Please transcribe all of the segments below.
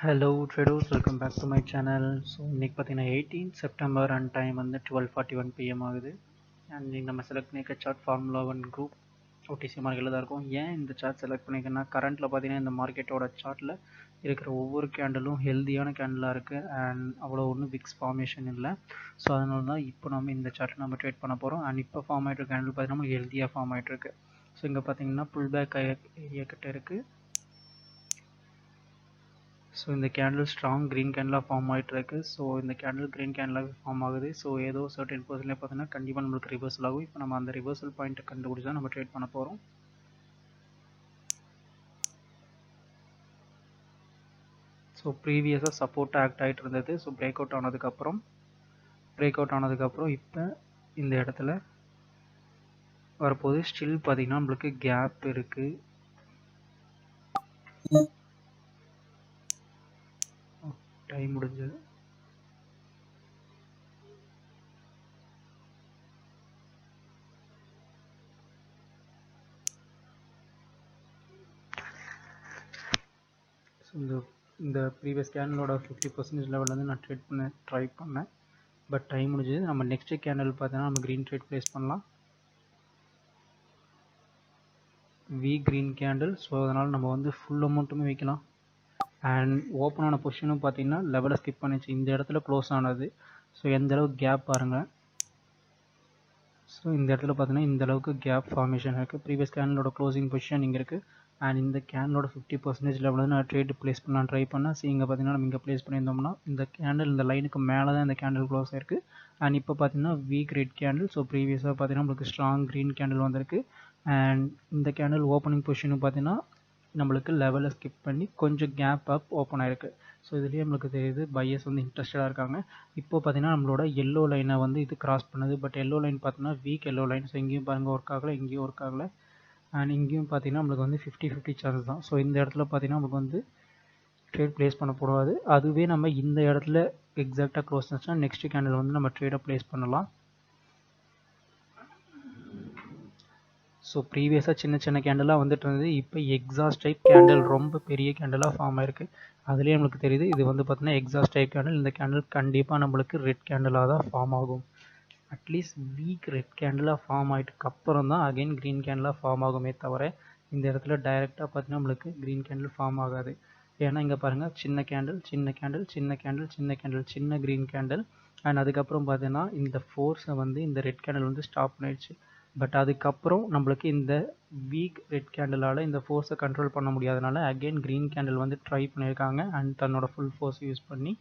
Hello traders, welcome back to my channel. So இன்னைக்கு பார்த்தீங்கன்னா 18 September and time வந்து 12:41 PM ஆகுது. அண்ட் இன்னைக்கு நம்ம செலக்ட் பண்ணிக்க chart formula one group Odissi மார்க்கெட்டில் தான் இருக்கும். ஏன் இந்த சார்ட் செலக்ட் பண்ணிக்கன்னா கரண்ட்டில் பார்த்தீங்கன்னா இந்த மார்க்கெட்டோட சார்ட்டில் இருக்கிற ஒவ்வொரு கேண்டலும் ஹெல்த்தியான கேண்டலாக இருக்குது அண்ட் அவ்வளோ ஒன்றும் விக்ஸ் ஃபார்மேஷன் இல்லை. ஸோ அதனால தான் இப்போ நம்ம இந்த சார்ட்டை நம்ம ட்ரேட் பண்ண போகிறோம். அண்ட் இப்போ ஃபார்ம் ஆகிட்டு கேண்டல் பார்த்தீங்கன்னா நம்மளுக்கு ஹெல்த்தியாக ஃபார்ம் ஆகிட்டுருக்கு. ஸோ இங்கே பார்த்தீங்கன்னா புல் பேக் ஏரியா இருக்குது. ஸோ இந்த கேண்டில் ஸ்ட்ராங் க்ரீன் கேண்டிலாக ஃபார்ம் ஆகிட்டு இருக்கு. ஸோ இந்த கேண்டில் க்ரீன் கேண்டிலாக ஃபார்ம் ஆகுது. ஸோ ஏதோ சர்டன் பர்சன்ட்லேயே பார்த்தீங்கன்னா கண்டிப்பாக நம்மளுக்கு ரிவர்சல் ஆகும். இப்போ நம்ம அந்த ரிவர்சல் பாயிண்ட்டை கண்டுபிடிச்சா நம்ம ட்ரேட் பண்ண போகிறோம். ஸோ ப்ரீவியஸாக சப்போர்ட் ஆக்ட் ஆகிட்டு இருந்தது. ஸோ பிரேக் அவுட் ஆனதுக்கப்புறம் இப்போ இந்த இடத்துல வரப்போது ஸ்டில் பார்த்தீங்கன்னா நம்மளுக்கு கேப் இருக்குது. டைம் முடிஞ்சது. ஸோ இந்த ப்ரீவியஸ் கேண்டலோட 50% லெவலில் வந்து நான் ட்ரை பண்ணேன். பட் டைம் முடிஞ்சது. நம்ம நெக்ஸ்ட் கேண்டல் பார்த்தோன்னா நம்ம க்ரீன் ட்ரேட் ப்ளேஸ் பண்ணலாம். We green candle. ஸோ அதனால் நம்ம வந்து ஃபுல் அமௌண்ட்டுமே வைக்கலாம். அண்ட் ஓப்பன் ஆன பொசிஷனும் பார்த்தீங்கன்னா லெவலை ஸ்கிப் பண்ணிச்சு. இந்த இடத்துல க்ளோஸ் ஆனது. ஸோ எந்த அளவுக்கு கேப் பாருங்கள். ஸோ இந்த இடத்துல பார்த்தீங்கன்னா இந்த அளவுக்கு கேப் ஃபார்மேஷன் இருக்குது. ப்ரீவியஸ் கேண்டலோட க்ளோசிங் பொசிஷன் இங்கே இருக்குது. அண்ட் இந்த கேண்டலோட 50% லெவலில் நான் ட்ரேட் ப்ளேஸ் பண்ணலாம் ட்ரை பண்ணேன். ஸோ இங்கே பார்த்தீங்கன்னா நம்ம இங்கே ப்ளேஸ் பண்ணியிருந்தோம்னா இந்த கேண்டில் இந்த லைனுக்கு மேலே தான் இந்த கேண்டில் க்ளோஸ் ஆயிருக்கு. அண்ட் இப்போ பார்த்தீங்கன்னா வீக் ரெட் கேண்டில். ஸோ ப்ரீவியஸாக பார்த்தீங்கன்னா நம்மளுக்கு ஸ்ட்ராங் க்ரீன் கேண்டில் வந்திருக்கு. அண்ட் இந்த கேண்டில் ஓப்பனிங் பொசிஷனும் பார்த்தீங்கன்னா நம்மளுக்கு லெவலை ஸ்கிப் பண்ணி கொஞ்சம் கேப் அப் ஓப்பன் ஆயிருக்கு. ஸோ இதுலேயே நம்மளுக்கு தெரியுது பையர்ஸ் வந்து இன்ட்ரெஸ்டடாக இருக்காங்க. இப்போ பார்த்தீங்கன்னா நம்மளோட எல்லோ லைனை வந்து இது கிராஸ் பண்ணுது. பட் எல்லோ லைன் பார்த்தீங்கன்னா வீக் எல்லோ லைன். ஸோ இங்கேயும் பாருங்கள் ஒர்க் ஆகலை, இங்கேயும் ஒர்க் ஆகலை. அண்ட் இங்கேயும் பார்த்தீங்கன்னா நம்மளுக்கு வந்து 50-50 சான்ஸ் தான். ஸோ இந்த இடத்துல பார்த்தீங்கன்னா நமக்கு வந்து ட்ரேட் ப்ளேஸ் பண்ணக்கூடாது. அதுவே நம்ம இந்த இடத்துல எக்ஸாக்டாக க்ளோஸ் ஆச்சுன்னா நெக்ஸ்ட் கேண்டில் வந்து நம்ம ட்ரேடை ப்ளேஸ் பண்ணலாம். ஸோ ப்ரீவியஸாக சின்ன கேண்டலாக வந்துட்டு இருந்தது. இப்போ எக்ஸாஸ்ட் டைப் கேண்டில் ரொம்ப பெரிய கேண்டலாக ஃபார்ம் ஆயிருக்கு. அதுலேயே நம்மளுக்கு தெரியுது இது வந்து பார்த்தீங்கன்னா எக்ஸாஸ்ட் டைப் கேண்டில். இந்த கேண்டில் கண்டிப்பாக நம்மளுக்கு ரெட் கேண்டலாக தான் ஃபார்ம் ஆகும். அட்லீஸ்ட் வீக் ரெட் கேண்டலாக ஃபார்ம் ஆகிட்டுக்கு அப்புறம் தான் அகைன் க்ரீன் கேண்டலாக ஃபார்ம் ஆகுமே தவிர இந்த இடத்துல டைரெக்டாக பார்த்தீங்கன்னா நம்மளுக்கு க்ரீன் கேண்டில் ஃபார்ம் ஆகாது. ஏன்னா இங்கே பாருங்கள் சின்ன கேண்டில் சின்ன கேண்டில் சின்ன கேண்டில் சின்ன கேண்டில் சின்ன க்ரீன் கேண்டில். அண்ட் அதுக்கப்புறம் பார்த்தீங்கன்னா இந்த ஃபோர்ஸை வந்து இந்த ரெட் கேண்டில் வந்து ஸ்டாப் பண்ணிடுச்சு. பட் அதுக்கப்புறம் நம்மளுக்கு இந்த வீக் ரெட் கேண்டிலால் இந்த ஃபோர்ஸை கண்ட்ரோல் பண்ண முடியாதனால அகெயின் க்ரீன் கேண்டில் வந்து ட்ரை பண்ணியிருக்காங்க. அண்ட் தன்னோட ஃபுல் ஃபோர்ஸ் யூஸ் பண்ணி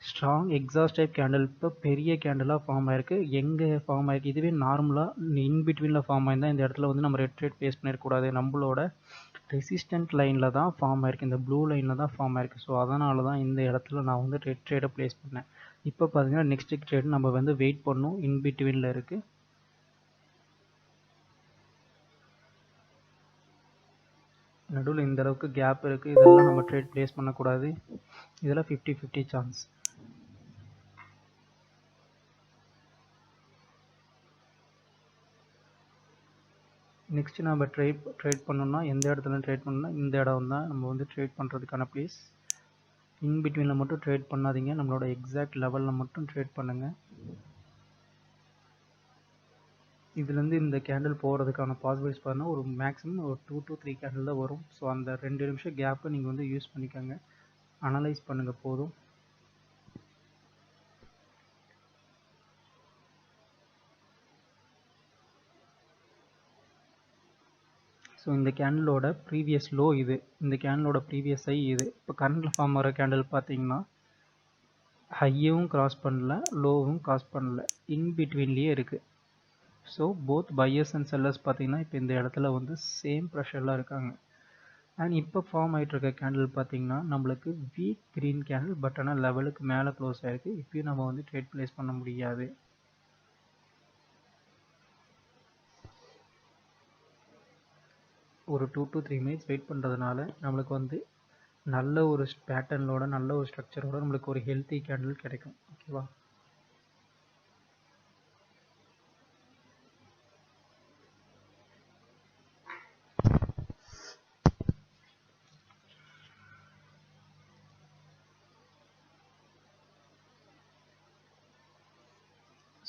ஸ்ட்ராங் எக்ஸாஸ்ட் டைப் கேண்டில் இப்போ பெரிய கேண்டிலாக ஃபார்ம் ஆயிருக்கு. எங்கே ஃபார்ம் ஆயிருக்கு? இதுவே நார்மலாக இன்பிட்வீனில் ஃபார்ம் ஆயிருந்தால் இந்த இடத்துல வந்து நம்ம ரெட் ட்ரேட் பேஸ் பண்ணிடக்கூடாது. நம்மளோட ரெசிஸ்டன்ட் லைனில் தான் ஃபார்ம் ஆயிருக்கு. இந்த ப்ளூ லைனில் தான் ஃபார்ம் ஆயிருக்கு. ஸோ அதனால தான் இந்த இடத்துல நான் வந்து ரெட் ட்ரேடை ப்ளேஸ் பண்ணேன். இப்போ பார்த்தீங்கன்னா நெக்ஸ்ட் ட்ரேட் நம்ம வந்து வெயிட் பண்ணணும். இன்பிட்வீனில் இருக்குது. நடுவில் இந்த அளவுக்கு கேப் இருக்குது. இதெல்லாம் நம்ம ட்ரேட் ப்ளேஸ் பண்ணக்கூடாது. இதெல்லாம் 50-50 சான்ஸ். நெக்ஸ்ட் நம்ம ட்ரேட் பண்ணோம்னா எந்த இடத்துல ட்ரேட் பண்ணோம்னா இந்த இடம் தான் நம்ம வந்து ட்ரேட் பண்ணுறதுக்கான ப்ளேஸ். இன்பிட்வீனில் மட்டும் ட்ரேட் பண்ணாதீங்க. நம்மளோட எக்ஸாக்ட் லெவலில் மட்டும் ட்ரேட் பண்ணுங்கள். இதுலேருந்து இந்த கேண்டில் போகிறதுக்கான பாசிபிலிட்டிஸ் பார்த்தீங்கன்னா ஒரு மேக்ஸிமம் ஒரு 2 to 3 கேண்டில் தான் வரும். ஸோ அந்த 2 நிமிஷம் கேப்பை நீங்கள் வந்து யூஸ் பண்ணிக்கோங்க. அனலைஸ் பண்ணுங்கள் போதும். ஸோ இந்த கேண்டிலோட ப்ரீவியஸ் லோ இது, இந்த கேண்டிலோட ப்ரீவியஸ் ஹை இது. இப்போ கரண்டில் ஃபார்ம் ஆகிற கேண்டில் பார்த்தீங்கன்னா ஹையும் கிராஸ் பண்ணல, லோவும் கிராஸ் பண்ணல, இன்பிட்வீன்லேயே இருக்குது. So both buyers and sellers பார்த்தீங்கன்னா இப்போ இந்த இடத்துல வந்து சேம் ப்ரெஷரில் இருக்காங்க. அண்ட் இப்போ ஃபார்ம் ஆகிட்டு இருக்க கேண்டில் பார்த்தீங்கன்னா நம்மளுக்கு வீக் க்ரீன் கேண்டில். பட் ஆனால் லெவலுக்கு மேலே க்ளோஸ் ஆகிருக்கு. இப்பயும் நம்ம வந்து ட்ரேட் ப்ளேஸ் பண்ண முடியாது. ஒரு 2 to 3 மினிட்ஸ் வெயிட் பண்ணுறதுனால நம்மளுக்கு வந்து நல்ல ஒரு பேட்டர்னோட நல்ல ஒரு ஸ்ட்ரக்சரோட நம்மளுக்கு ஒரு ஹெல்த்தி கேண்டில் கிடைக்கும். ஓகேவா?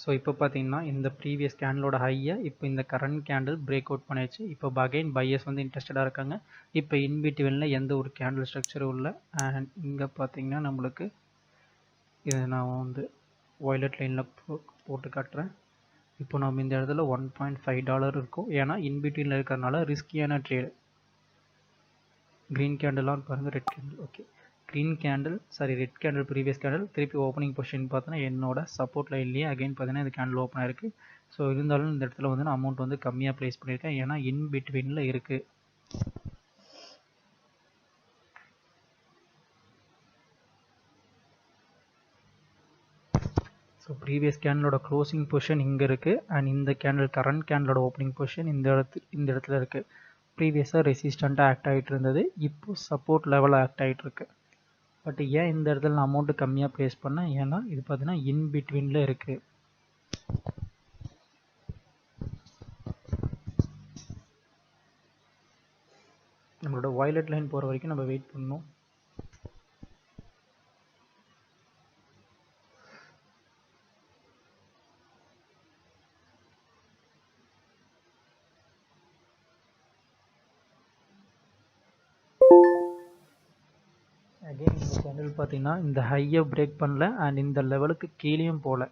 ஸோ இப்போ பார்த்தீங்கன்னா இந்த ப்ரீவியஸ் கேண்டலோட ஹையை இப்போ இந்த கரண்ட் கேண்டில் பிரேக் அவுட் பண்ணிடுச்சு. இப்போ அகைன் பையர்ஸ் வந்து இன்ட்ரெஸ்டடாக இருக்காங்க. இப்போ இன்பிட்வீனில் எந்த ஒரு கேண்டில் ஸ்ட்ரக்சரும் இல்லை. அண்ட் இங்கே பார்த்தீங்கன்னா நம்மளுக்கு இதை நான் வந்து வயலட் லைனில் போட்டு காட்டுறேன். இப்போ நம்ம இந்த இடத்துல $1.5 இருக்கும். ஏன்னா இன்பிட்வீனில் இருக்கிறதுனால ரிஸ்கியான ட்ரேடு. க்ரீன் கேண்டிலான்னு பாருங்கள், red candle. Okay, green candle red candle previous candle திருப்பி ஓப்பனிங் பொசிஷன் பார்த்தோன்னா என்னோட சப்போர்ட் லைன்லேயே அகைன் பார்த்தீங்கன்னா இந்த கேண்டில் ஓப்பன் ஆயிருக்கு. ஸோ இருந்தாலும் இந்த இடத்துல வந்து நான் அமௌண்ட் வந்து கம்மியாக ப்ளேஸ் பண்ணியிருக்கேன், ஏன்னா இன் பிட்வீனில் இருக்குது. ஸோ ப்ரீவியஸ் கேண்டலோட க்ளோசிங் பொசிஷன் இங்கே இருக்குது. அண்ட் இந்த கேண்டில் கரண்ட் கேண்டலோட ஓப்பனிங் பொசிஷன் இந்த இடத்துல இருக்குது. ப்ரீவியஸாக ரெசிஸ்டண்ட்டாக ஆக்ட் ஆகிட்டு இருந்தது, இப்போ சப்போர்ட் லெவலில் ஆக்ட் ஆகிட்டு இருக்கு. பட் ஏன் இந்த இடத்துல நான் அமௌண்ட்டு கம்மியாக ப்ளேஸ் பண்ணேன், ஏன்னா இது பார்த்தீங்கன்னா இன் பிட்வீனில் இருக்குது. நம்மளோட வயலட் லைன் போகிற வரைக்கும் நம்ம வெயிட் பண்ணணும். அகெயின் இந்த கேண்டில் பார்த்தீங்கன்னா இந்த ஹையை பிரேக் பண்ணல அண்ட் இந்த லெவலுக்கு கீழேயும் போகல.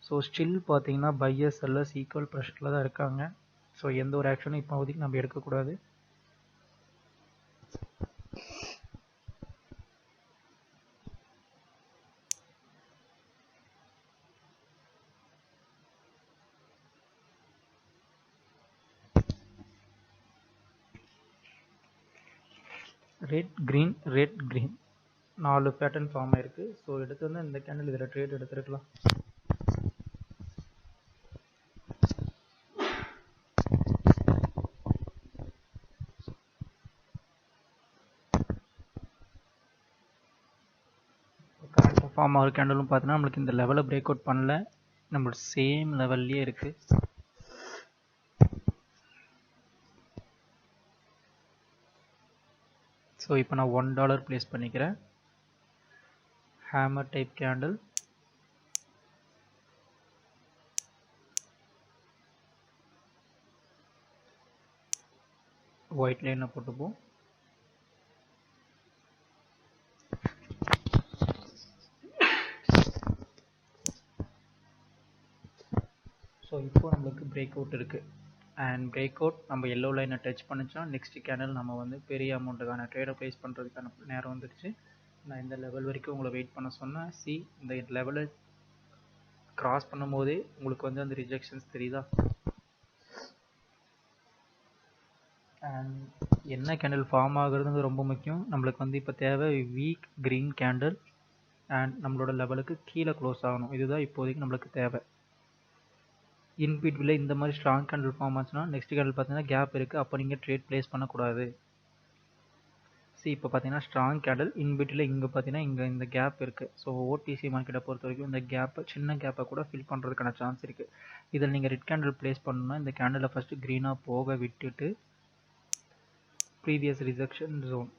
ஸோ ஸ்டில் பார்த்தீங்கன்னா பையர்ஸ் செல்லர்ஸ் ஈக்குவல் ப்ரெஷரில் தான் இருக்காங்க. ஸோ எந்த ஒரு ஆக்ஷனும் இப்போதைக்கு நம்ம எடுக்கக்கூடாது. Red green red green 4 pattern form ஆயிருக்கு. ஸோ எடுத்து வந்து இந்த கேண்டில் இதில் ட்ரேட் எடுத்துருக்கலாம். கரெக்டாக ஃபார்ம் ஆகிற கேண்டலும் பார்த்தீங்கன்னா நம்மளுக்கு இந்த லெவலை பிரேக் அவுட் பண்ணல, நம்மளோட சேம் லெவல்லையே இருக்குது. ஸோ இப்போ நான் $1 ப்ளேஸ் பண்ணிக்கிறேன். ஹேமர் டைப் கேண்டில், ஒயிட் லைனில் போட்டுப்போம். ஸோ இப்போ நம்மளுக்கு பிரேக் அவுட் இருக்குது. அண்ட் பிரேக் அவுட் நம்ம எல்லோ லைனை டச் பண்ணிச்சோம். நெக்ஸ்ட் கேண்டில் நம்ம வந்து பெரிய அமௌண்ட்டுக்கான ட்ரேடை ப்ளேஸ் பண்ணுறதுக்கான நேரம் வந்துடுச்சு. நான் இந்த லெவல் வரைக்கும் உங்களை வெயிட் பண்ண சொன்னேன். இந்த லெவலை கிராஸ் பண்ணும் போதே உங்களுக்கு வந்து அந்த ரிஜெக்ஷன்ஸ் தெரியுதா? அண்ட் என்ன கேண்டில் ஃபார்ம் ஆகுறதுங்க ரொம்ப முக்கியம். நம்மளுக்கு வந்து இப்போ தேவை வீக் க்ரீன் கேண்டில் அண்ட் நம்மளோட லெவலுக்கு கீழே க்ளோஸ் ஆகணும். இதுதான் இப்போதைக்கு நம்மளுக்கு தேவை. இன்பிட்வில் இந்த மாதிரி ஸ்ட்ராங் கேண்டில் ஃபார்ம் ஆச்சுன்னா நெக்ஸ்ட் கேண்டில் பார்த்தீங்கன்னா கேப் இருக்குது, அப்போ நீங்கள் ட்ரேட் ப்ளேஸ் பண்ணக்கூடாது. இப்போ பார்த்தீங்கன்னா ஸ்ட்ராங் கேண்டில் இன்பிட்டில் இங்கே பார்த்தீங்கன்னா இங்கே இந்த கேப் இருக்குது. ஸோ ஓடிசி மார்க்கெட்டை பொறுத்த வரைக்கும் இந்த கேப்பை சின்ன கேப்பை கூட ஃபில் பண்ணுறதுக்கான சான்ஸ் இருக்குது. இதில் நீங்கள் ரெட் கேண்டில் ப்ளேஸ் பண்ணணும்னா இந்த கேண்டிலை ஃபஸ்ட்டு க்ரீனாக போக விட்டுட்டு ப்ரீவியஸ் ரிஜெக்ஷன் ஜோன்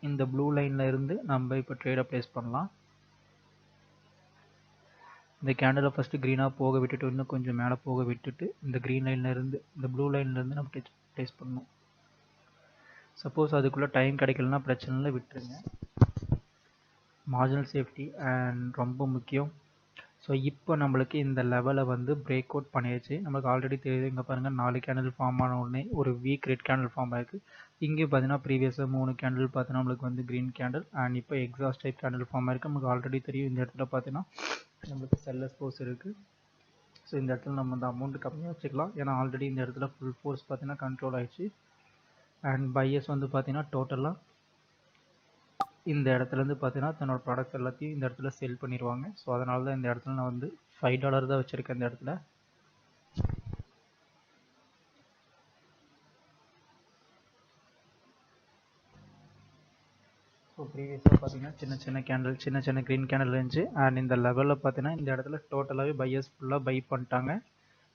இந்த ப்ளூ லைனில் இருந்து நம்ம இப்போ ட்ரேடை ப்ளேஸ் பண்ணலாம். இந்த கேண்டிலை ஃபஸ்ட்டு க்ரீனாக போக விட்டுட்டு இன்னும் கொஞ்சம் மேலே போக விட்டுட்டு இந்த க்ரீன் லைன்லேருந்து இந்த ப்ளூ லைன்லேருந்து நம்ம ப்ளேஸ் பண்ணணும். சப்போஸ் அதுக்குள்ளே டைம் கிடைக்கலனா பிரச்சனை இல்லை, விட்டுருங்க. மார்ஜினல் சேஃப்டி அண்ட் ரொம்ப முக்கியம். ஸோ இப்போ நம்மளுக்கு இந்த லெவலை வந்து பிரேக் அவுட் பண்ணியாச்சு. நம்மளுக்கு ஆல்ரெடி தெரியுது, இங்கே பாருங்கள் 4 கேண்டில் ஃபார்ம் ஆன உடனே ஒரு வீக் ரெட் கேண்டில் ஃபார்ம் ஆயிருக்கு. இங்கே பார்த்தீங்கன்னா ப்ரீவியஸாக 3 கேண்டில் பார்த்தீங்கன்னா நம்மளுக்கு வந்து க்ரீன் கேண்டில் அண்ட் இப்போ எக்ஸாஸ்ட் டைப் கேண்டில் ஃபார்ம் ஆயிருக்கு. நமக்கு ஆல்ரெடி தெரியும் இந்த இடத்துல பார்த்தீங்கன்னா நம்மளுக்கு செல்லர்ஸ் ஃபோர்ஸ் இருக்குது. ஸோ இந்த இடத்துல நம்ம இந்த அமௌண்ட்டு கம்மியாக வச்சுக்கலாம், ஏன்னா ஆல்ரெடி இந்த இடத்துல ஃபுல் ஃபோர்ஸ் பார்த்தீங்கன்னா கண்ட்ரோல் ஆயிடுச்சு. அண்ட் பையர்ஸ் வந்து பார்த்தீங்கன்னா டோட்டலாக இந்த இடத்துலேருந்து பார்த்தீங்கன்னா தன்னோட ப்ராடக்ட்ஸ் எல்லாத்தையும் இந்த இடத்துல செல் பண்ணிடுவாங்க. ஸோ அதனால தான் இந்த இடத்துல நான் வந்து $5 தான் வச்சுருக்கேன் இந்த இடத்துல. ஸோ ப்ரீவியஸாக பார்த்தீங்கன்னா சின்ன சின்ன க்ரீன் கேண்டில் இருந்துச்சு. அண்ட் இந்த லெவலில் பார்த்தீங்கன்னா இந்த இடத்துல டோட்டலாகவே பையர்ஸ் ஃபுல்லாக பை பண்ணிட்டாங்க.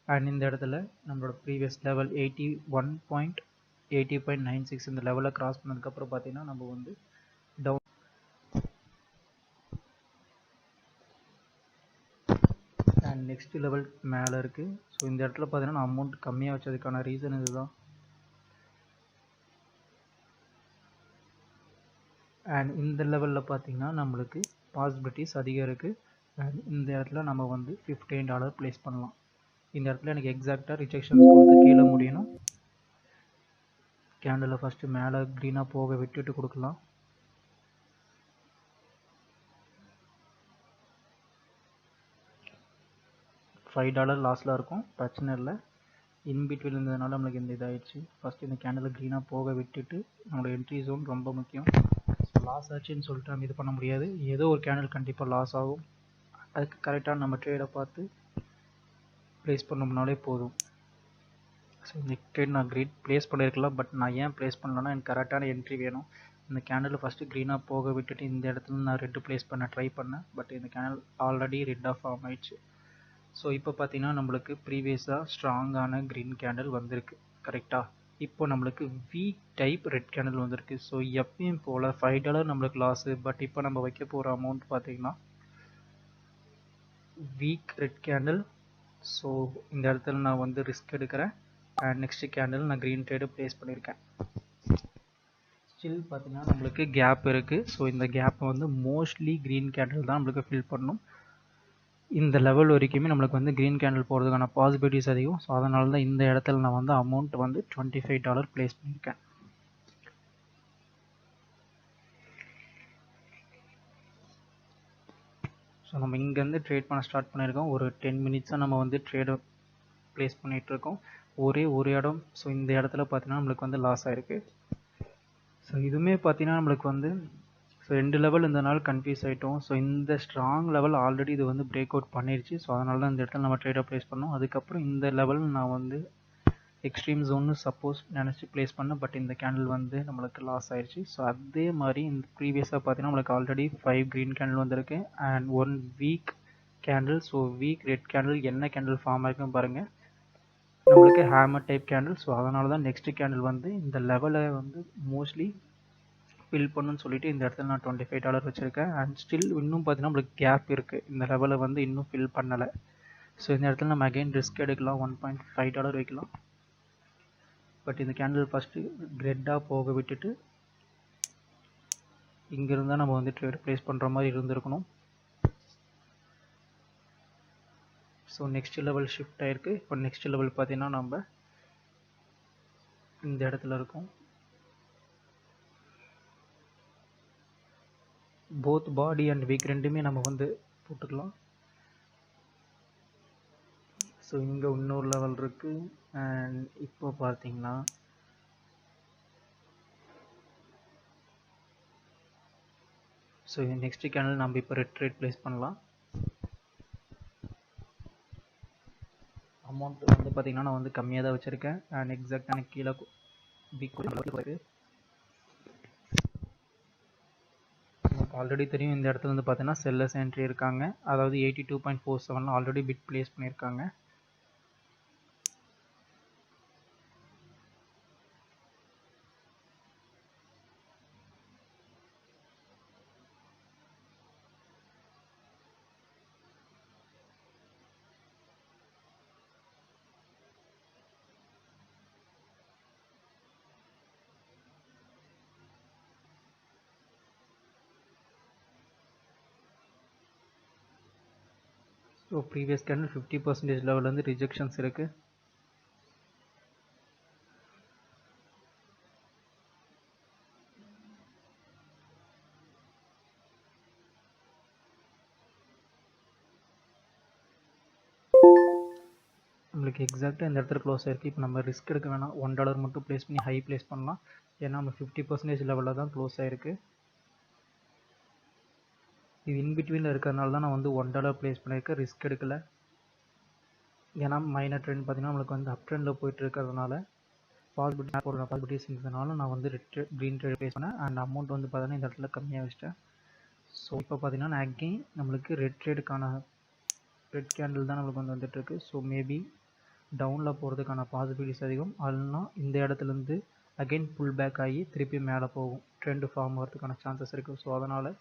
அண்ட் இந்த இடத்துல நம்மளோட ப்ரீவியஸ் லெவல் 80.96 இந்த லெவலில் கிராஸ் பண்ணதுக்கப்புறம் பார்த்தீங்கன்னா நம்ம வந்து அண்ட் நெக்ஸ்ட் லெவல் மேலே இருக்குது. ஸோ இந்த இடத்துல பார்த்தீங்கன்னா நான் அமௌண்ட் கம்மியாக வச்சதுக்கான ரீசன் இதுதான். அண்ட் இந்த லெவலில் பார்த்தீங்கன்னா நம்மளுக்கு பாசிபிலிட்டிஸ் அதிகம் இருக்குது. அண்ட் இந்த இடத்துல நம்ம வந்து $15 ப்ளேஸ் பண்ணலாம். இந்த இடத்துல எனக்கு எக்ஸாக்டாக ரிஜெக்ஷன்ஸ் கொடுத்து கீழே முடியணும். கேண்டில் ஃபஸ்ட்டு மேலே க்ரீனாக போக விட்டுட்டு கொடுக்கலாம். $5 லாஸில் இருக்கும், பிரச்சனை இல்லை. இன்பிட்வீன் இருந்ததுனால நம்மளுக்கு இந்த இதாகிடுச்சு. ஃபஸ்ட்டு இந்த கேண்டில் க்ரீனாக போக விட்டுட்டு நம்மளோட என்ட்ரி ஜோன் ரொம்ப முக்கியம். லாஸ் ஆச்சுன்னு சொல்லிட்டு நம்ம இது பண்ண முடியாது. ஏதோ ஒரு கேண்டில் கண்டிப்பாக லாஸ் ஆகும். அதுக்கு கரெக்டாக நம்ம ட்ரேடை பார்த்து ப்ளேஸ் பண்ணோம்னாலே போதும். ஸோ இந்த ட்ரேட் நான் ப்ளேஸ் பண்ணியிருக்கலாம். பட் நான் ஏன் ப்ளேஸ் பண்ணலன்னா எனக்கு கரெக்டான என்ட்ரி வேணும். இந்த கேண்டில் ஃபஸ்ட்டு க்ரீனாக போக விட்டுட்டு இந்த இடத்துல நான் ரெட்டு ப்ளேஸ் பண்ண ட்ரை பண்ணேன். பட் இந்த கேண்டில் ஆல்ரெடி ரெட்டாக ஃபார்ம் ஆயிடுச்சு. ஸோ இப்போ பார்த்தீங்கன்னா நம்மளுக்கு ப்ரீவியஸாக ஸ்ட்ராங்கான க்ரீன் கேண்டில் வந்திருக்கு கரெக்டாக. இப்போ நம்மளுக்கு வீக் டைப் ரெட் கேண்டில் வந்திருக்கு. ஸோ எப்பயும் போல் $5 நம்மளுக்கு லாஸு. பட் இப்போ நம்ம வைக்க போகிற அமௌண்ட் பார்த்தீங்கன்னா வீக் ரெட் கேண்டில். ஸோ இந்த இடத்துல நான் வந்து ரிஸ்க் எடுக்கிறேன். அண்ட் நெக்ஸ்ட் கேண்டில் நான் க்ரீன் ட்ரேடு ப்ளேஸ் பண்ணியிருக்கேன். ஸ்டில் பார்த்தீங்கன்னா நம்மளுக்கு கேப் இருக்குது. ஸோ இந்த கேப்பை வந்து மோஸ்ட்லி க்ரீன் கேண்டில் தான் நம்மளுக்கு ஃபில் பண்ணணும். இந்த லெவல் வரைக்குமே நம்மளுக்கு வந்து க்ரீன் கேண்டில் போகிறதுக்கான பாசிபிலிட்டிஸ் அதிகம். ஸோ அதனால தான் இந்த இடத்துல நான் வந்து அமௌண்ட் வந்து $25 ப்ளேஸ் பண்ணியிருக்கேன். ஸோ நம்ம இங்கேருந்து ட்ரேட் பண்ண ஸ்டார்ட் பண்ணியிருக்கோம். ஒரு 10 மினிட்ஸாக நம்ம வந்து ட்ரேடை ப்ளேஸ் பண்ணிகிட்ருக்கோம். ஒரே ஒரு இடம். ஸோ இந்த இடத்துல பார்த்தீங்கன்னா நம்மளுக்கு வந்து லாஸ் ஆகிருக்கு. ஸோ இதுவுமே பார்த்தீங்கன்னா நம்மளுக்கு வந்து ஸோ 2 லெவல் இருந்ததுனால கன்ஃபியூஸ் ஆகிட்டோம். ஸோ இந்த ஸ்ட்ராங் லெவல் ஆல்ரெடி இது வந்து பிரேக் அவுட் பண்ணிடுச்சு. ஸோ அதனால தான் இந்த இடத்துல நம்ம ட்ரேடை ப்ளேஸ் பண்ணோம். அதுக்கப்புறம் இந்த லெவல் நான் வந்து எக்ஸ்ட்ரீம் ஜோன்னு சப்போஸ் நினச்சி ப்ளேஸ் பண்ணேன். பட் இந்த கேண்டில் வந்து நம்மளுக்கு லாஸ் ஆயிடுச்சு. ஸோ அதே மாதிரி இந்த ப்ரீவியஸாக பார்த்தீங்கன்னா நம்மளுக்கு ஆல்ரெடி 5 க்ரீன் கேண்டில் வந்திருக்கு and 1 week candle. So week red candle என்ன கேண்டில் ஃபார்ம் ஆகிருக்குன்னு பாருங்கள், நம்மளுக்கு ஹேமர் டைப் கேண்டில். ஸோ அதனால தான் நெக்ஸ்ட் கேண்டில் வந்து இந்த லெவலை வந்து மோஸ்ட்லி ஃபில் பண்ணுன்னு சொல்லிட்டு இந்த இடத்துல நான் $25 வச்சுருக்கேன். அண்ட் ஸ்டில் இன்னும் பார்த்தீங்கன்னா நம்மளுக்கு கேப் இருக்குது. இந்த லெவலை வந்து இன்னும் ஃபில் பண்ணலை. ஸோ இந்த இடத்துல நம்ம அகைன் ரிஸ்க் எடுக்கலாம், $1.5 வைக்கலாம். பட் இந்த கேண்டில் ஃபஸ்ட்டு ரெட்டாக போக விட்டுட்டு இங்கே இருந்தால் நம்ம வந்து ட்ரேட் ப்ளேஸ் பண்ணுற மாதிரி இருந்திருக்கணும். ஸோ நெக்ஸ்ட் லெவல் ஷிஃப்ட் ஆகிருக்கு. இப்போ நெக்ஸ்ட் லெவல் பார்த்தீங்கன்னா நம்ம இந்த இடத்துல இருக்கோம். போத் பாடி அண்ட் வீக் ரெண்டுமே நம்ம வந்து போட்டுக்கலாம். ஸோ இங்கே இன்னொரு லெவல் இருக்குது. அண்ட் இப்போ பார்த்தீங்கன்னா ஸோ நெக்ஸ்ட் கேண்டில் நம்ம இப்போ ரெட் ட்ரேட் ப்ளேஸ் பண்ணலாம். அமௌண்ட் வந்து பார்த்தீங்கன்னா நான் வந்து கம்மியாக தான் வச்சுருக்கேன். அண்ட் எக்ஸாக்டான கீழே வீக் இருக்குது. நமக்கு ஆல்ரெடி தெரியும் இந்த இடத்துல வந்து பார்த்தீங்கன்னா செல்லர்ஸ் என்ட்ரி இருக்காங்க. அதாவது 82.47 ஆல்ரெடி பிட் ப்ளேஸ் பண்ணியிருக்காங்க. ஸோ ப்ரீவியஸ் கேண்டில் 50% லெவலில் வந்து ரிஜெக்ஷன்ஸ் இருக்குது. நம்மளுக்கு எக்ஸாக்டாக இந்த இடத்துல க்ளோஸ் ஆகிருக்கு. இப்போ நம்ம ரிஸ்க் எடுக்க வேணாம், $1 மட்டும் ப்ளேஸ் பண்ணி ஹை ப்ளேஸ் பண்ணலாம். ஏன்னா நம்ம 50% லெவலில் தான் க்ளோஸ் ஆகிருக்கு. இது இன்பிட்வீனில் இருக்கிறதுனால தான் நான் வந்து $1 ப்ளேஸ் பண்ணியிருக்கேன், ரிஸ்க் எடுக்கலை. ஏன்னா மைனர் ட்ரெண்ட் பார்த்தீங்கன்னா நம்மளுக்கு வந்து அப் ட்ரெண்டில் போயிட்டு இருக்கிறதுனால பாசிபிலிட்டிஸ் இருந்ததுனால நான் வந்து க்ரீன் ட்ரேட் ப்ளேஸ் பண்ணேன். அண்ட் அமௌண்ட் வந்து பார்த்தீங்கன்னா இந்த இடத்துல கம்மியாக வச்சிட்டேன். ஸோ இப்போ பார்த்தீங்கன்னா நான் அகெயின் நம்மளுக்கு ரெட் கேண்டில் தான் நம்மளுக்கு வந்து வந்துட்டுருக்கு. ஸோ மேபி டவுனில் போகிறதுக்கான பாசிபிலிட்டிஸ் அதிகம். இல்லைனா இந்த இடத்துலேருந்து அகெயின் புல் பேக் ஆகி திருப்பி மேலே போகும், ட்ரெண்டு ஃபார்ம் ஆகிறதுக்கான சான்சஸ் இருக்குது. ஸோ அதனால்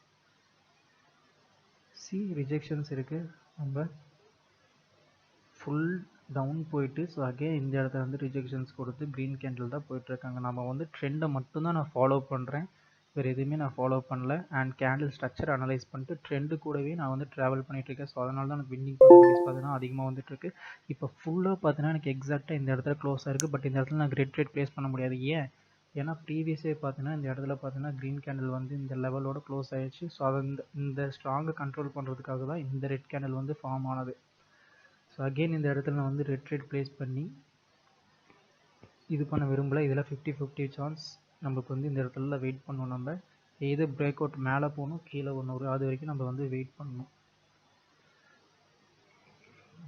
ரிஜெக்ஷன்ஸ் இருக்குது. நம்ம ஃபுல் டவுன் போயிட்டு ஸோ அகைன் இந்த இடத்துல வந்து ரிஜெக்ஷன்ஸ் கொடுத்து க்ரீன் கேண்டில் தான் போயிட்டுருக்காங்க. நம்ம வந்து ட்ரெண்டை மட்டும்தான் நான் ஃபாலோ பண்ணுறேன், வேறு எதுவுமே நான் ஃபாலோ பண்ணல. அண்ட் கேண்டில் ஸ்ட்ரக்சர் அனலைஸ் பண்ணிட்டு ட்ரெண்டு கூடவே நான் வந்து ட்ராவல் பண்ணிகிட்ருக்கேன். ஸோ அதனால தான் எனக்கு வின்னிங் பர்சன்டேஜ் பார்த்தீங்கன்னா அதிகமாக வந்துட்டுருக்கு. இப்போ ஃபுல்லாக பார்த்தீங்கன்னா எனக்கு எக்ஸாக்டாக இந்த இடத்துல க்ளோஸ் ஆகிருக்கு. பட் இந்த இடத்துல நான் ரெட் ட்ரேட் ப்ளேஸ் பண்ண முடியாது. ஏன்? ஏன்னா ப்ரீவியஸே பார்த்தீங்கன்னா இந்த இடத்துல பார்த்தீங்கன்னா க்ரீன் கேண்டில் வந்து இந்த லெவலோட க்ளோஸ் ஆகிடுச்சு. ஸோ அதை இந்த ஸ்ட்ராங்கை கண்ட்ரோல் பண்ணுறதுக்காக தான் இந்த ரெட் கேண்டில் வந்து ஃபார்ம் ஆனது. ஸோ அகெயின் இந்த இடத்துல நான் வந்து ரெட் ட்ரேட் ப்ளேஸ் பண்ணி இது பண்ண விரும்பலை. இதில் 50-50 சான்ஸ் நம்மளுக்கு வந்து இந்த இடத்துல வெயிட் பண்ணணும். நம்ம எது பிரேக் அவுட் மேலே போகணும் கீழே ஒன்று வரும், அது வரைக்கும் நம்ம வந்து வெயிட் பண்ணணும்.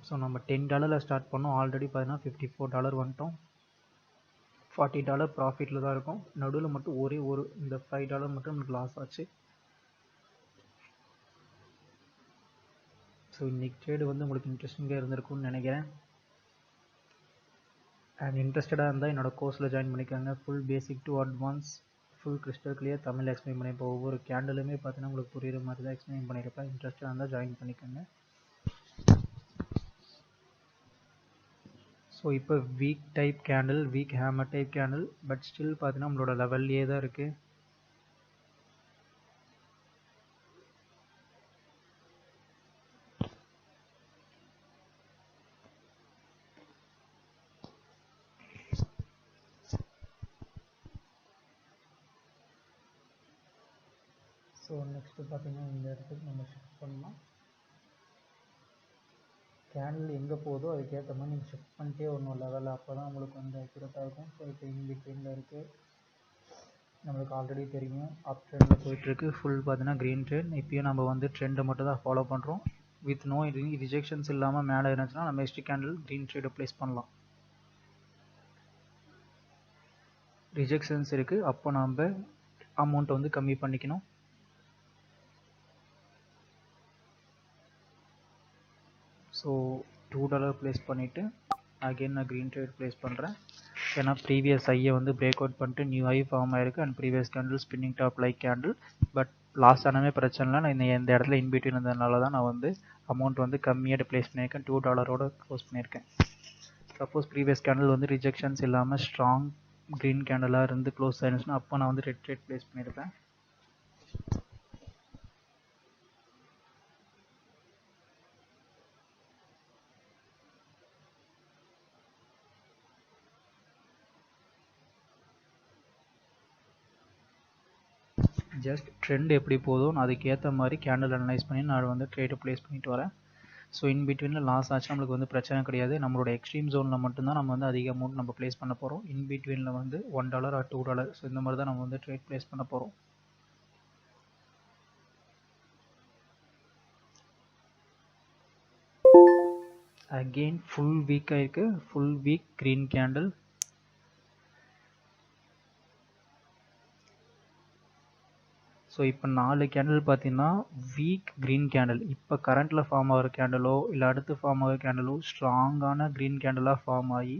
ஸோ நம்ம $10 ஸ்டார்ட் பண்ணோம். ஆல்ரெடி பார்த்தீங்கன்னா $54 வந்துட்டோம். $40 ப்ராஃபிட்டில் தான் இருக்கும். நடுவில் மட்டும் ஒரே ஒரு இந்த $5 மட்டும் நமக்கு லாஸ் ஆச்சு. ஸோ இன்றைக்கி ட்ரேடு வந்து உங்களுக்கு இன்ட்ரெஸ்டிங்காக இருந்திருக்கும்னு நினைக்கிறேன். அண்ட் இன்ட்ரெஸ்டடாக இருந்தால் என்னோடய கோர்ஸில் ஜாயின் பண்ணிக்காங்க. Full basic to advance, full crystal clear Tamil explain பண்ணியிருப்பேன். ஒவ்வொரு கேண்டலுமே பார்த்தீங்கன்னா உங்களுக்கு புரியுற மாதிரி தான் எக்ஸ்பிளைன் பண்ணியிருப்பேன். இன்ட்ரெஸ்டாக இருந்தால் ஜாயின் பண்ணிக்கோங்க. ஸோ இப்போ week type candle, week hammer type candle, but still பார்த்தீங்கன்னா நம்மளோட லெவல்லையே தான் இருக்குது. ஸோ நெக்ஸ்ட்டு பார்த்தீங்கன்னா இந்த இடத்துக்கு நம்ம ஷிஃப்ட் பண்ணலாம். கேண்டில் எங்கே போதோ அதுக்கேற்ற மாதிரி நீங்கள் ஷிஃப்ட் பண்ணிட்டே வரணும் லெவலில். அப்போ தான் உங்களுக்கு வந்து அக்யூரேட்டாக இருக்கும். ஸோ இப்போ இன்பிட்வீனில் இருக்குது, நம்மளுக்கு ஆல்ரெடி தெரியும் அப் ட்ரெண்டில் போயிட்டுருக்கு. ஃபுல் பார்த்தீங்கன்னா க்ரீன் ட்ரெண்ட். இப்போயும் நம்ம வந்து ட்ரெண்டை மட்டும் தான் ஃபாலோ பண்ணுறோம். வித் நோ ரிஜெக்ஷன்ஸ் இல்லாமல் மேலே இருந்துச்சுன்னா நம்ம நெக்ஸ்ட் கேண்டில் க்ரீன் ட்ரேடை ப்ளேஸ் பண்ணலாம். ரிஜெக்ஷன்ஸ் இருக்குது, அப்போ நம்ம அமௌண்ட்டை வந்து கம்மி பண்ணிக்கணும். ஸோ $2 ப்ளேஸ் பண்ணிவிட்டு அகெயின் நான் க்ரீன் ட்ரேட் ப்ளேஸ் பண்ணுறேன். ஏன்னா ப்ரீவியஸ் ஐயை வந்து பிரேக் அவுட் பண்ணிட்டு நியூ ஐ ஃபார்ம் ஆயிருக்கு. And previous candle spinning top like candle. But loss ஆனமே பிரச்சனை இல்லை. நான் இந்த இடத்துல இன்பிட்வீன் இருந்ததுனால தான் நான் வந்து அமௌண்ட் வந்து கம்மியாக ப்ளேஸ் பண்ணியிருக்கேன். $2 க்ளோஸ் பண்ணியிருக்கேன். சப்போஸ் ப்ரீவியஸ் கேண்டில் வந்து ரிஜெக்ஷன்ஸ் இல்லாமல் ஸ்ட்ராங் க்ரீன் கேண்டலாக இருந்து க்ளோஸ் ஆயிருந்துச்சுன்னா அப்போ நான் வந்து ரெட் ட்ரேட் ப்ளேஸ் பண்ணியிருப்பேன். ஜஸ்ட் ட்ரெண்ட் எப்படி போதும் அதுக்கேற்ற மாதிரி கேண்டில் அனலைஸ் பண்ணி நான் வந்து ட்ரேடு ப்ளேஸ் பண்ணிட்டு வரேன். ஸோ இன்பிட்வீனில் லாஸ் ஆச்சு நம்மளுக்கு வந்து பிரச்சனை கிடையாது. நம்மளோட எக்ஸ்ட்ரீம் ஜோனில் மட்டும்தான் நம்ம வந்து அதிக அமௌண்ட் நம்ம ப்ளேஸ் பண்ண போகிறோம். இன்பிட்வீனில் வந்து $1 or $2, ஸோ இந்த மாதிரி தான் நம்ம வந்து ட்ரேட் ப்ளேஸ் பண்ண போகிறோம். அகெயின் ஃபுல் வீக் ஆயிருக்கு. Full week green candle. So இப்போ 4 கேண்டில் பார்த்தீங்கன்னா வீக் க்ரீன் கேண்டில். இப்போ கரண்ட்டில் ஃபார்ம் ஆகிற கேண்டலோ இல்லை அடுத்து ஃபார்ம் ஆகிற கேண்டலோ ஸ்ட்ராங்கான க்ரீன் கேண்டலாக ஃபார்ம் ஆகி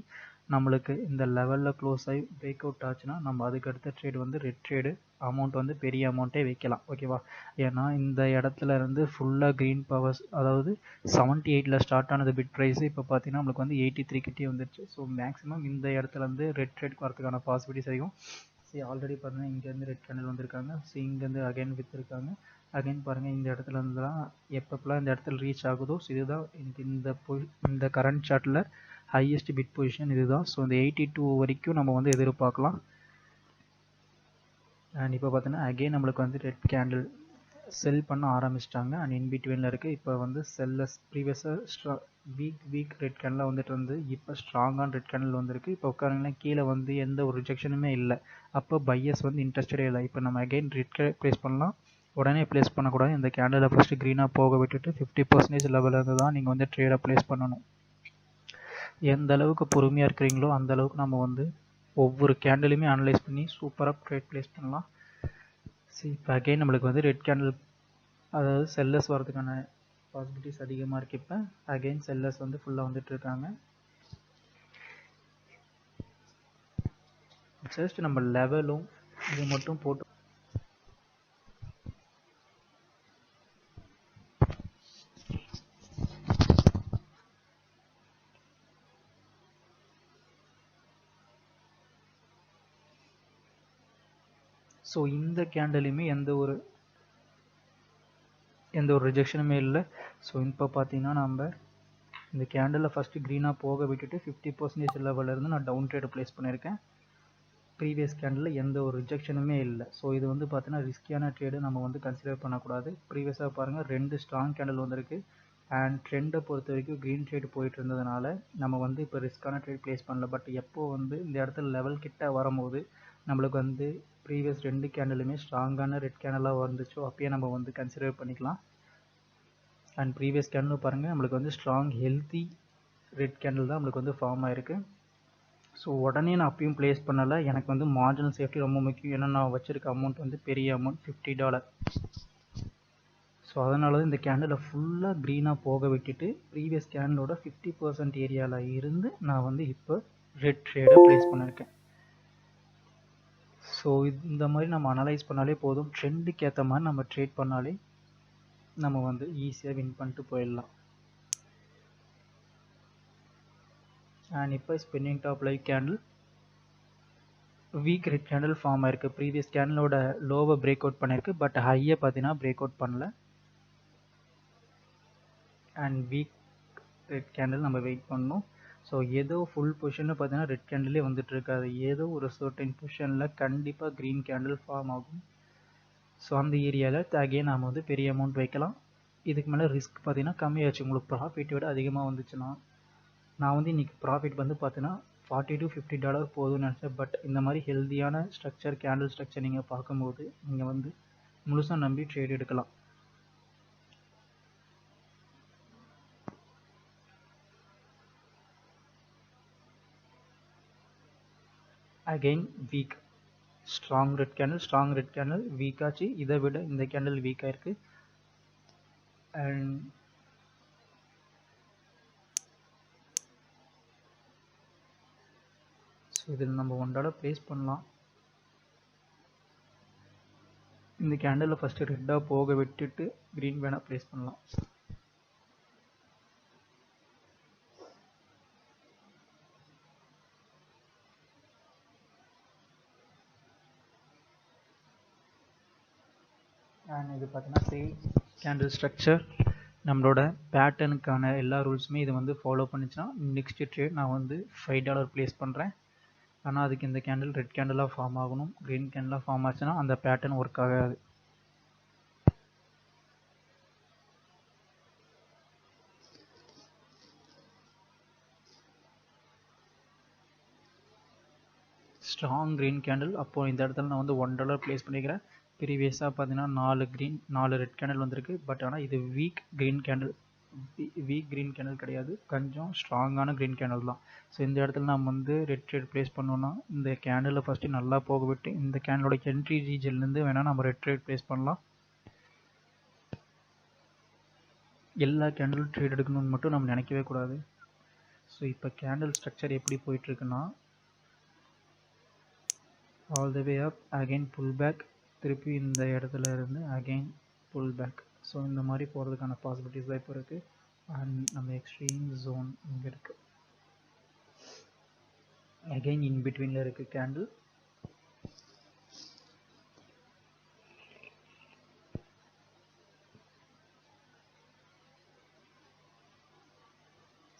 நம்மளுக்கு இந்த லெவலில் க்ளோஸ் ஆகி பிரேக் அவுட் ஆச்சுன்னா நம்ம அதுக்கு அடுத்த ட்ரேடு வந்து ரெட் ட்ரேடு அமௌண்ட் வந்து பெரிய அமௌண்ட்டே வைக்கலாம். ஓகேவா? ஏன்னா இந்த இடத்துல இருந்து ஃபுல்லாக க்ரீன் பவர்ஸ், அதாவது 78ல் ஸ்டார்ட் ஆனது பிட் ப்ரைஸ் இப்போ பார்த்தீங்கன்னா நம்மளுக்கு வந்து 83 கிட்டே வந்துருச்சு. ஸோ மேக்ஸிமம் இந்த இடத்துல இருந்து ரெட் ட்ரேட் வரதுக்கான பாசிபிலிட்டிஸ் அதிகம். ஆல்ரெடி பாருங்கள் இங்கேருந்து ரெட் கேண்டில் வந்திருக்காங்க. ஸோ இங்கேருந்து அகைன் விற்றுருக்காங்க. அகைன் பாருங்கள் இந்த இடத்துல இருந்துலாம் எப்பப்பெல்லாம் இந்த இடத்துல ரீச் ஆகுதோ, ஸோ இதுதான் இந்த கரண்ட் சார்ட்டில் ஹையஸ்ட் பிட் பொசிஷன் இதுதான். ஸோ இந்த 82 வரைக்கும் நம்ம வந்து எதிர்பார்க்கலாம். அண்ட் இப்போ பார்த்தீங்கன்னா அகைன் நம்மளுக்கு வந்து ரெட் கேண்டில் செல் பண்ண ஆரம்பிச்சிட்டாங்க. அண்ட் இன்பிட்வீனில் இருக்குது. இப்போ வந்து செல்லஸ் ப்ரீவியஸாக வீக் ரெட் கேண்டில் வந்துட்டு இருந்து இப்போ ஸ்ட்ராங்கான ரெட் கேண்டில் வந்திருக்கு. இப்போ உட்காருங்கன்னா கீழே வந்து எந்த ஒரு ரிஜெக்ஷனுமே இல்லை. அப்போ பையர்ஸ் வந்து இன்ட்ரெஸ்டடே இல்லை. இப்போ நம்ம அகைன் ரெட் ப்ளேஸ் பண்ணலாம். உடனே ப்ளேஸ் பண்ணக்கூடாது. இந்த கேண்டில் ஃபஸ்ட்டு க்ரீனாக போக விட்டுட்டு 50% லெவலில் இருந்து தான் நீங்கள் வந்து ட்ரேடை ப்ளேஸ் பண்ணணும். எந்த அளவுக்கு பொறுமையாக இருக்கிறீங்களோ அந்த அளவுக்கு நம்ம வந்து ஒவ்வொரு கேண்டிலுமே அனலைஸ் பண்ணி சூப்பராக ட்ரேட் ப்ளேஸ் பண்ணலாம். இப்போ அகைன் நம்மளுக்கு வந்து ரெட் கேண்டில், அதாவது செல்லர்ஸ் வரதுக்கான பாசிபிலிட்டிஸ் அதிகமாக இருக்குது. இப்போ அகைன் செல்லர்ஸ் வந்து ஃபுல்லாக வந்துட்டு இருக்காங்க. ஜஸ்ட் நம்ம லெவலும் இது மட்டும் போட்டு ஸோ இந்த கேண்டலுமே எந்த ஒரு ரிஜெக்ஷனுமே இல்லை. ஸோ இப்போ பார்த்தீங்கன்னா நம்ம இந்த கேண்டலில் ஃபஸ்ட்டு க்ரீனாக போக விட்டுட்டு 50% லெவலில் இருந்து நான் டவுன் ட்ரேடு ப்ளேஸ் பண்ணியிருக்கேன். ப்ரீவியஸ் கேண்டலில் எந்த ஒரு ரிஜெக்ஷனுமே இல்லை. ஸோ இது வந்து பார்த்தீங்கன்னா ரிஸ்கியான ட்ரேடு நம்ம வந்து கன்சிடர் பண்ணக்கூடாது. ப்ரீவியஸாக பாருங்கள் 2 ஸ்ட்ராங் கேண்டல் வந்திருக்கு. அண்ட் ட்ரெண்டை பொறுத்த வரைக்கும் க்ரீன் ட்ரேட் போயிட்டு இருந்ததுனால நம்ம வந்து இப்போ ரிஸ்க்கான ட்ரேட் ப்ளேஸ் பண்ணல. பட் எப்போ வந்து இந்த இடத்துல லெவல் கிட்ட வரும்போது நம்மளுக்கு வந்து ப்ரீவியஸ் 2 கேண்டலுமே ஸ்ட்ராங்கான ரெட் கேண்டலாக வந்துச்சோ அப்பயே நம்ம வந்து கன்சிடர் பண்ணிக்கலாம். அண்ட் ப்ரீவியஸ் கேண்டில் பாருங்கள் நம்மளுக்கு வந்து ஸ்ட்ராங் ஹெல்த்தி ரெட் கேண்டில் தான் நம்மளுக்கு வந்து ஃபார்ம் ஆயிருக்கு. ஸோ உடனே நான் அப்பயும் ப்ளேஸ் பண்ணலை. எனக்கு வந்து மார்ஜினல் சேஃப்டி ரொம்ப முக்கியம். ஏன்னா நான் வச்சுருக்க அமௌண்ட் வந்து பெரிய அமௌண்ட் $50. ஸோ அதனால தான் இந்த கேண்டிலை ஃபுல்லாக க்ரீனாக போக விட்டுட்டு ப்ரீவியஸ் கேண்டலோட 50% ஏரியாவில் இருந்து நான் வந்து இப்போ ரெட் ட்ரேடை ப்ளேஸ் பண்ணியிருக்கேன். ஸோ இந்த மாதிரி நம்ம அனலைஸ் பண்ணாலே போதும். ட்ரெண்டுக்கு ஏற்ற மாதிரி நம்ம ட்ரேட் பண்ணாலே நம்ம வந்து ஈஸியாக வின் பண்ணிட்டு போயிடலாம். அண்ட் இப்போ spinning top live candle weak red candle form ஆயிருக்கு. ப்ரீவியஸ் கேண்டிலோட லோவை பிரேக் அவுட் பண்ணியிருக்கு. பட் ஹையை பார்த்தீங்கன்னா பிரேக் அவுட் பண்ணல. அண்ட் வீக் ரெட் கேண்டில் நம்ம வெயிட் பண்ணணும். ஸோ ஏதோ ஃபுல் பொசிஷனில் பார்த்தீங்கன்னா ரெட் கேண்டிலே வந்துட்டு இருக்காது. ஏதோ ஒரு சர்டன் பொசிஷனில் கண்டிப்பாக க்ரீன் கேண்டில் ஃபார்ம் ஆகும். ஸோ அந்த ஏரியாவில் அகைன் நாம் வந்து பெரிய அமௌண்ட் வைக்கலாம். இதுக்கு மேலே ரிஸ்க் பார்த்தீங்கன்னா கம்மியாச்சு. உங்களுக்கு ப்ராஃபிட்டை விட அதிகமாக வந்துச்சுன்னா நான் வந்து இன்றைக்கி ப்ராஃபிட் வந்து பார்த்தீங்கன்னா $40 to $50 போதும்னு நினச்சேன். பட் இந்த மாதிரி ஹெல்த்தியான ஸ்ட்ரக்சர் கேண்டில் ஸ்ட்ரக்சர் நீங்கள் பார்க்கும்போது நீங்கள் வந்து முழுசாக நம்பி ட்ரேட் எடுக்கலாம். Again week strong red candle week ஆச்சு. இதை விட இந்த கேண்டில் வீக்காக இருக்குது. அண்ட் ஸோ இதில் நம்ம $1 ப்ளேஸ் பண்ணலாம். இந்த கேண்டிலில் ஃபஸ்ட்டு ரெட்டாக போக விட்டுட்டு க்ரீன் வேணால் ப்ளேஸ் பண்ணலாம். அண்ட் இது பார்த்தீங்கன்னா சேம் கேண்டில் ஸ்ட்ரக்சர். நம்மளோட பேட்டர்னுக்கான எல்லா ரூல்ஸுமே இது வந்து ஃபாலோ பண்ணிச்சுன்னா நெக்ஸ்ட் ட்ரேட் நான் வந்து $5 ப்ளேஸ் பண்ணுறேன். ஆனால் அதுக்கு இந்த கேண்டில் ரெட் கேண்டிலாக ஃபார்ம் ஆகணும். க்ரீன் கேண்டிலாக ஃபார்ம் ஆச்சுன்னா அந்த பேட்டர்ன் ஒர்க் ஆகாது. Strong green candle. அப்போது இந்த இடத்துல நான் வந்து $1 ப்ளேஸ் பண்ணிக்கிறேன். ப்ரீவியஸாக பார்த்தீங்கன்னா 4 ரெட் கேண்டில் வந்திருக்கு. பட் ஆனால் இது வீக் க்ரீன் கேண்டில் கிடையாது. கொஞ்சம் ஸ்ட்ராங்கான க்ரீன் கேண்டில் தான். ஸோ இந்த இடத்துல நம்ம வந்து ரெட் ட்ரேட் ப்ளேஸ் பண்ணோன்னா இந்த கேண்டிலை ஃபஸ்ட்டு நல்லா போக விட்டு இந்த கேண்டிலோட என்ட்ரி ரீஜன்லேருந்து வேணால் நம்ம ரெட் ட்ரேட் ப்ளேஸ் பண்ணலாம். எல்லா கேண்டிலும் ட்ரேட் எடுக்கணும்னு மட்டும் நம்ம நினைக்கவே கூடாது. ஸோ இப்போ கேண்டில் ஸ்ட்ரக்சர் எப்படி போயிட்டுருக்குன்னா all the way up, again pull back, திருப்பி இந்த இடத்துல இருந்து அகெயின் புல் பேக். ஸோ இந்த மாதிரி போகிறதுக்கான பாசிபிலிட்டிஸ் தான் இப்போ இருக்குது. அண்ட் நம்ம எக்ஸ்ட்ரீம் ஜோன் இங்கே இருக்குது. அகெயின் இன் பிட்வீனில் இருக்குது கேண்டில்.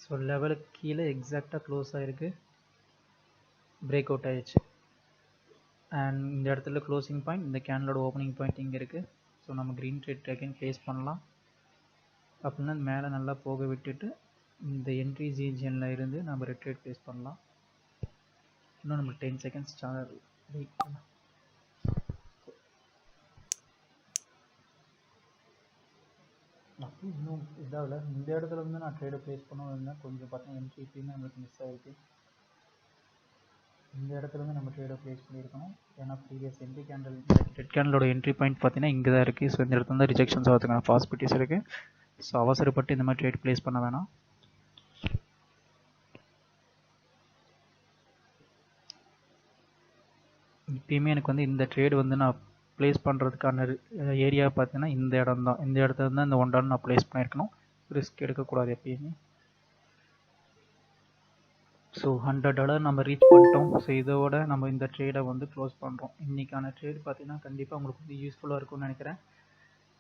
ஸோ லெவலுக்கு கீழே எக்ஸாக்டாக க்ளோஸ் ஆகிருக்கு. பிரேக் அவுட் ஆகிடுச்சு. அண்ட் இந்த இடத்துல க்ளோசிங் பாயிண்ட், இந்த கேண்டலோட ஓப்பனிங் பாயிண்ட் இங்கே இருக்குது. ஸோ நம்ம க்ரீன் ட்ரேட் அகைன் ப்ளேஸ் பண்ணலாம். அப்படின்னா மேலே நல்லா போக விட்டுட்டு இந்த என்ட்ரி ரீஜனில் இருந்து நம்ம ரெட் ட்ரேட் ப்ளேஸ் பண்ணலாம். இன்னும் நம்ம 10 செகண்ட்ஸ் வெயிட் பண்ணலாம். அப்போ இன்னும் இதாகல. இந்த இடத்துல இருந்து நான் ட்ரேடை ப்ளேஸ் பண்ணணும் கொஞ்சம் பார்த்தீங்கன்னா என்ட்ரி இப்பயுமே நம்மளுக்கு மிஸ் ஆகிருக்கு. இந்த இடத்துல இருந்து நம்ம ட்ரேடை ப்ளேஸ் பண்ணியிருக்கணும். ஏன்னா ப்ரீவியஸ் என்ட்ரி கேண்டில் ரெட் கேண்டிலோட என்ட்ரி பாயிண்ட் பார்த்தீங்கன்னா இங்கே தான் இருக்குது. ஸோ இந்த இடத்துல தான் ரிஜெக்ஷன்ஸ் ஆகிறதுக்கான பாசிபிலிட்டிஸ் இருக்குது. ஸோ அவசரப்பட்டு இந்த மாதிரி ட்ரேட் ப்ளேஸ் பண்ண வேணாம். இப்பயுமே எனக்கு வந்து இந்த ட்ரேடு வந்து நான் ப்ளேஸ் பண்ணுறதுக்கான ஏரியா பார்த்தீங்கன்னா இந்த இடம் தான். இந்த இடத்துல தான் இந்த $1 நான் ப்ளேஸ் பண்ணியிருக்கணும். ரிஸ்க் எடுக்கக்கூடாது எப்பயுமே. ஸோ $100 நம்ம ரீச் பண்ணிட்டோம். ஸோ இதோட நம்ம இந்த ட்ரேடை வந்து க்ளோஸ் பண்ணுறோம். இன்றைக்கான ட்ரேட் பார்த்தீங்கன்னா கண்டிப்பாக உங்களுக்கு வந்து யூஸ்ஃபுல்லாக இருக்கும்னு நினைக்கிறேன்.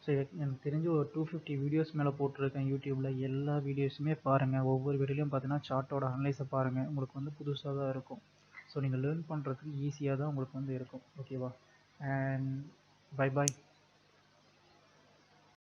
ஸோ எனக்கு தெரிஞ்சு ஒரு 250 வீடியோஸ் மேலே போட்டிருக்கேன் யூடியூப்பில். எல்லா வீடியோஸுமே பாருங்கள். ஒவ்வொரு வீடியோலையும் பார்த்தீங்கன்னா சார்ட்டோட அனலைஸை பாருங்கள். உங்களுக்கு வந்து புதுசாக தான் இருக்கும். ஸோ நீங்கள் லேர்ன் பண்ணுறதுக்கு ஈஸியாக தான் உங்களுக்கு வந்து இருக்கும். ஓகேவா? And bye bye.